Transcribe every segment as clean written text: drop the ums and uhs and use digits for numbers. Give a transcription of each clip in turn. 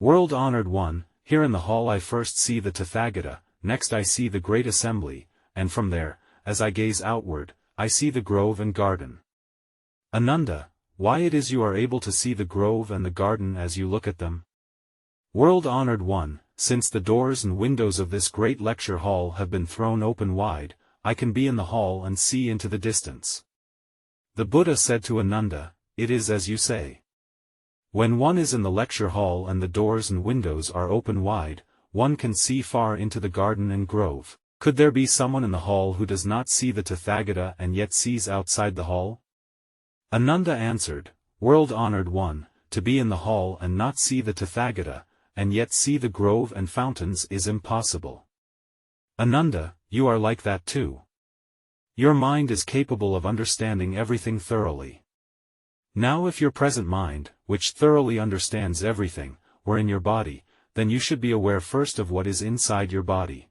World-honored one, here in the hall I first see the Tathagata, next I see the great assembly, and from there, as I gaze outward, I see the grove and garden. Ananda, why it is you are able to see the grove and the garden as you look at them? World-honored one, since the doors and windows of this great lecture hall have been thrown open wide, I can be in the hall and see into the distance. The Buddha said to Ananda, it is as you say. When one is in the lecture hall and the doors and windows are open wide, one can see far into the garden and grove. Could there be someone in the hall who does not see the Tathagata and yet sees outside the hall? Ananda answered, World-honored one, to be in the hall and not see the Tathagata, and yet see the grove and fountains is impossible. Ananda, you are like that too. Your mind is capable of understanding everything thoroughly. Now if your present mind, which thoroughly understands everything, were in your body, then you should be aware first of what is inside your body.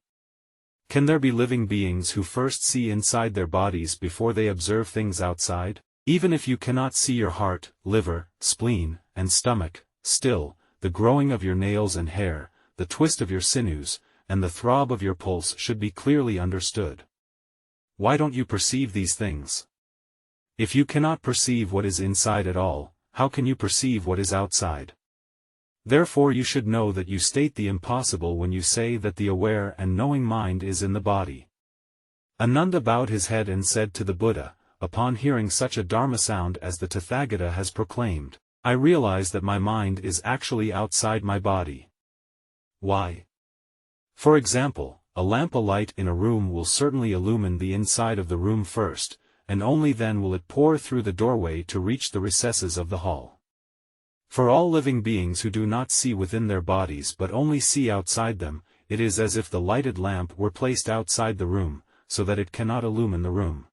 Can there be living beings who first see inside their bodies before they observe things outside? Even if you cannot see your heart, liver, spleen, and stomach, still, the growing of your nails and hair, the twist of your sinews, and the throb of your pulse should be clearly understood. Why don't you perceive these things? If you cannot perceive what is inside at all, how can you perceive what is outside? Therefore you should know that you state the impossible when you say that the aware and knowing mind is in the body. Ananda bowed his head and said to the Buddha, upon hearing such a dharma sound as the Tathagata has proclaimed, I realize that my mind is actually outside my body. Why? For example, a lamp light in a room will certainly illumine the inside of the room first, and only then will it pour through the doorway to reach the recesses of the hall. For all living beings who do not see within their bodies but only see outside them, it is as if the lighted lamp were placed outside the room, so that it cannot illumine the room.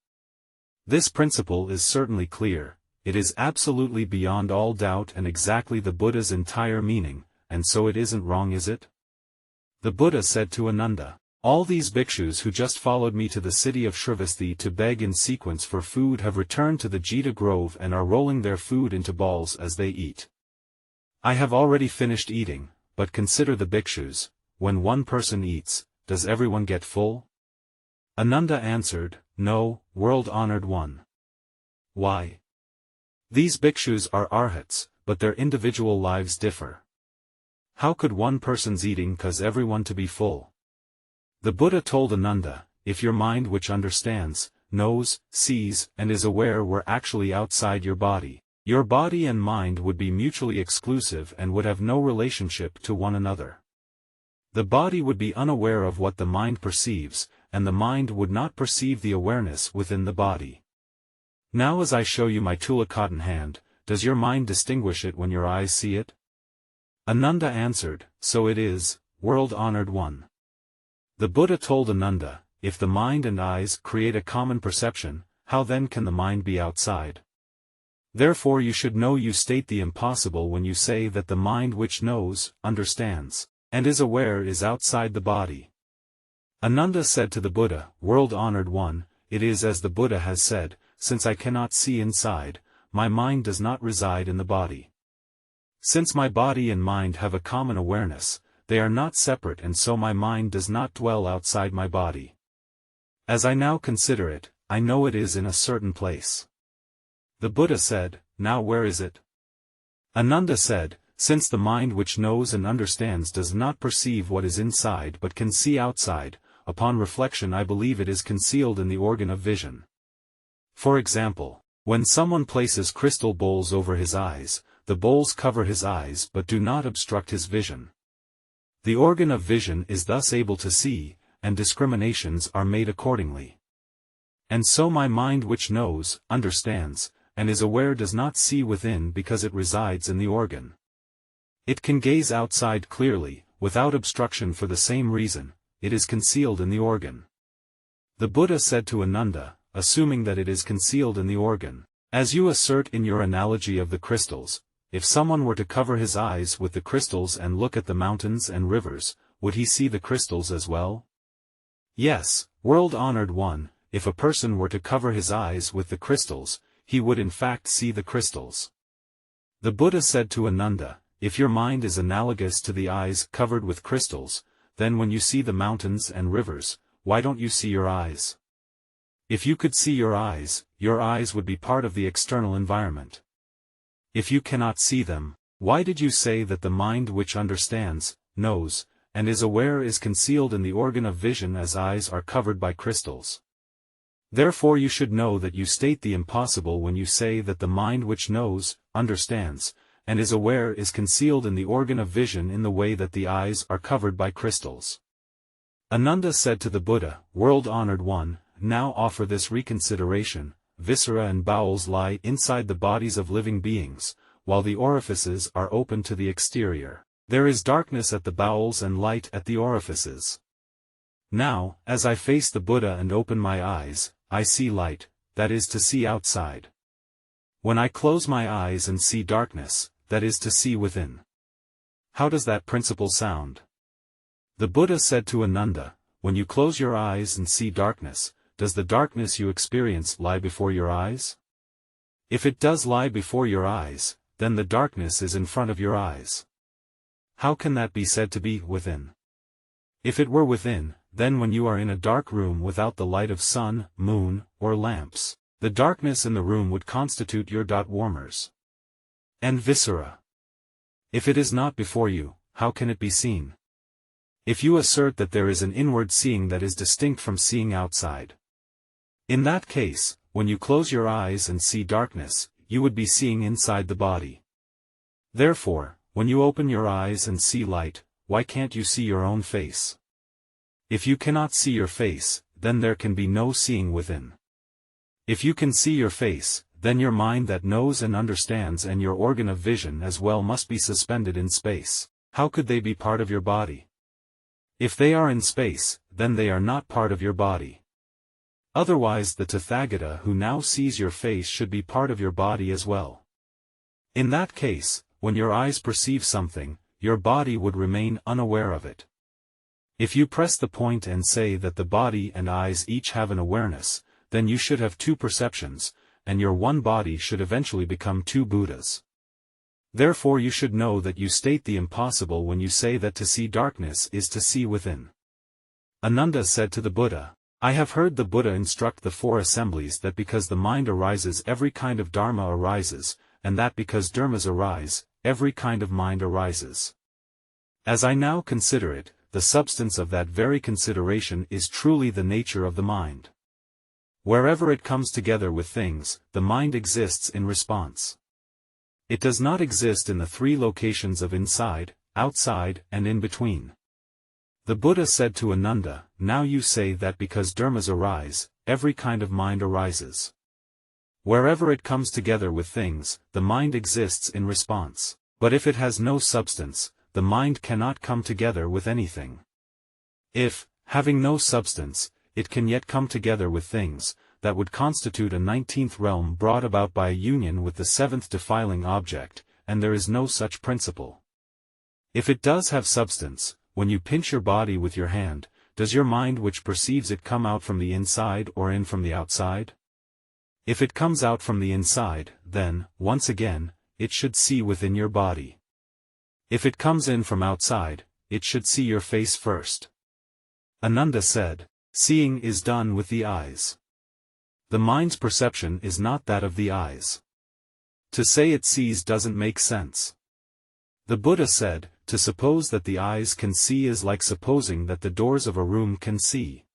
This principle is certainly clear, it is absolutely beyond all doubt and exactly the Buddha's entire meaning, and so it isn't wrong, is it? The Buddha said to Ananda, all these bhikshus who just followed me to the city of Sravasti to beg in sequence for food have returned to the Jita Grove and are rolling their food into balls as they eat. I have already finished eating, but consider the bhikshus, when one person eats, does everyone get full? Ananda answered, no, world-honored one. Why? These bhikshus are arhats, but their individual lives differ. How could one person's eating cause everyone to be full? The Buddha told Ananda, if your mind which understands, knows, sees, and is aware were actually outside your body and mind would be mutually exclusive and would have no relationship to one another. The body would be unaware of what the mind perceives, and the mind would not perceive the awareness within the body. Now as I show you my tula cotton hand, does your mind distinguish it when your eyes see it? Ananda answered, so it is, world-honored one. The Buddha told Ananda, if the mind and eyes create a common perception, how then can the mind be outside? Therefore you should know you state the impossible when you say that the mind which knows, understands, and is aware is outside the body. Ananda said to the Buddha, world-honored one, it is as the Buddha has said, since I cannot see inside, my mind does not reside in the body. Since my body and mind have a common awareness, they are not separate and so my mind does not dwell outside my body. As I now consider it, I know it is in a certain place. The Buddha said, now where is it? Ananda said, since the mind which knows and understands does not perceive what is inside but can see outside, upon reflection I believe it is concealed in the organ of vision. For example, when someone places crystal bowls over his eyes, the bowls cover his eyes but do not obstruct his vision. The organ of vision is thus able to see, and discriminations are made accordingly. And so my mind which knows, understands, and is aware does not see within because it resides in the organ. It can gaze outside clearly, without obstruction for the same reason, it is concealed in the organ. The Buddha said to Ananda, assuming that it is concealed in the organ, as you assert in your analogy of the crystals, if someone were to cover his eyes with the crystals and look at the mountains and rivers, would he see the crystals as well? Yes, world-honored one, if a person were to cover his eyes with the crystals, he would in fact see the crystals. The Buddha said to Ananda, if your mind is analogous to the eyes covered with crystals, then when you see the mountains and rivers, why don't you see your eyes? If you could see your eyes would be part of the external environment. If you cannot see them, why did you say that the mind which understands, knows, and is aware is concealed in the organ of vision as eyes are covered by crystals? Therefore you should know that you state the impossible when you say that the mind which knows, understands, and is aware is concealed in the organ of vision in the way that the eyes are covered by crystals. Ananda said to the Buddha, "World-honored one, now offer this reconsideration. Viscera and bowels lie inside the bodies of living beings, while the orifices are open to the exterior. There is darkness at the bowels and light at the orifices. Now, as I face the Buddha and open my eyes, I see light, that is to see outside. When I close my eyes and see darkness, that is to see within. How does that principle sound?" The Buddha said to Ananda, "When you close your eyes and see darkness, does the darkness you experience lie before your eyes? If it does lie before your eyes, then the darkness is in front of your eyes. How can that be said to be within? If it were within, then when you are in a dark room without the light of sun, moon, or lamps, the darkness in the room would constitute your warmers and viscera. If it is not before you, how can it be seen? If you assert that there is an inward seeing that is distinct from seeing outside, in that case, when you close your eyes and see darkness, you would be seeing inside the body. Therefore, when you open your eyes and see light, why can't you see your own face? If you cannot see your face, then there can be no seeing within. If you can see your face, then your mind that knows and understands and your organ of vision as well must be suspended in space. How could they be part of your body? If they are in space, then they are not part of your body. Otherwise the Tathagata who now sees your face should be part of your body as well. In that case, when your eyes perceive something, your body would remain unaware of it. If you press the point and say that the body and eyes each have an awareness, then you should have two perceptions, and your one body should eventually become two Buddhas. Therefore you should know that you state the impossible when you say that to see darkness is to see within. Ananda said to the Buddha, "I have heard the Buddha instruct the four assemblies that because the mind arises every kind of dharma arises, and that because dharmas arise, every kind of mind arises. As I now consider it, the substance of that very consideration is truly the nature of the mind. Wherever it comes together with things, the mind exists in response. It does not exist in the three locations of inside, outside, and in between." The Buddha said to Ananda, "Now you say that because dharmas arise, every kind of mind arises. Wherever it comes together with things, the mind exists in response. But if it has no substance, the mind cannot come together with anything. If, having no substance, it can yet come together with things, that would constitute a 19th realm brought about by a union with the 7th defiling object, and there is no such principle. If it does have substance, when you pinch your body with your hand, does your mind which perceives it come out from the inside or in from the outside? If it comes out from the inside, then, once again, it should see within your body. If it comes in from outside, it should see your face first." Ananda said, "Seeing is done with the eyes. The mind's perception is not that of the eyes. To say it sees doesn't make sense." The Buddha said, "To suppose that the eyes can see is like supposing that the doors of a room can see.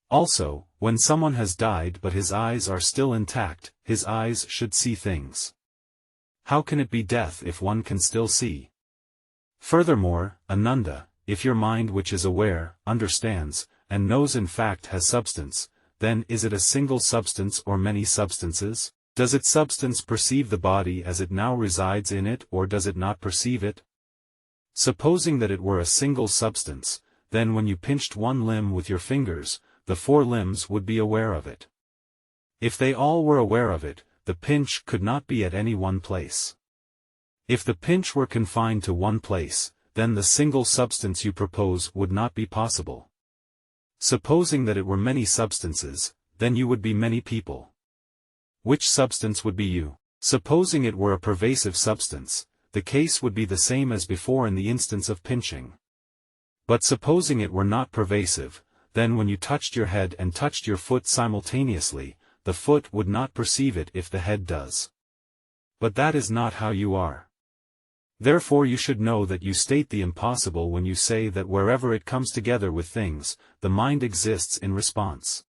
Also, when someone has died but his eyes are still intact, his eyes should see things. How can it be death if one can still see? Furthermore, Ananda, if your mind which is aware, understands, and knows in fact has substance, then is it a single substance or many substances? Does its substance perceive the body as it now resides in it or does it not perceive it? Supposing that it were a single substance, then when you pinched one limb with your fingers, the four limbs would be aware of it. If they all were aware of it, the pinch could not be at any one place. If the pinch were confined to one place, then the single substance you propose would not be possible. Supposing that it were many substances, then you would be many people. Which substance would be you? Supposing it were a pervasive substance, the case would be the same as before in the instance of pinching. But supposing it were not pervasive, then when you touched your head and touched your foot simultaneously, the foot would not perceive it if the head does. But that is not how you are. Therefore you should know that you state the impossible when you say that wherever it comes together with things, the mind exists in response.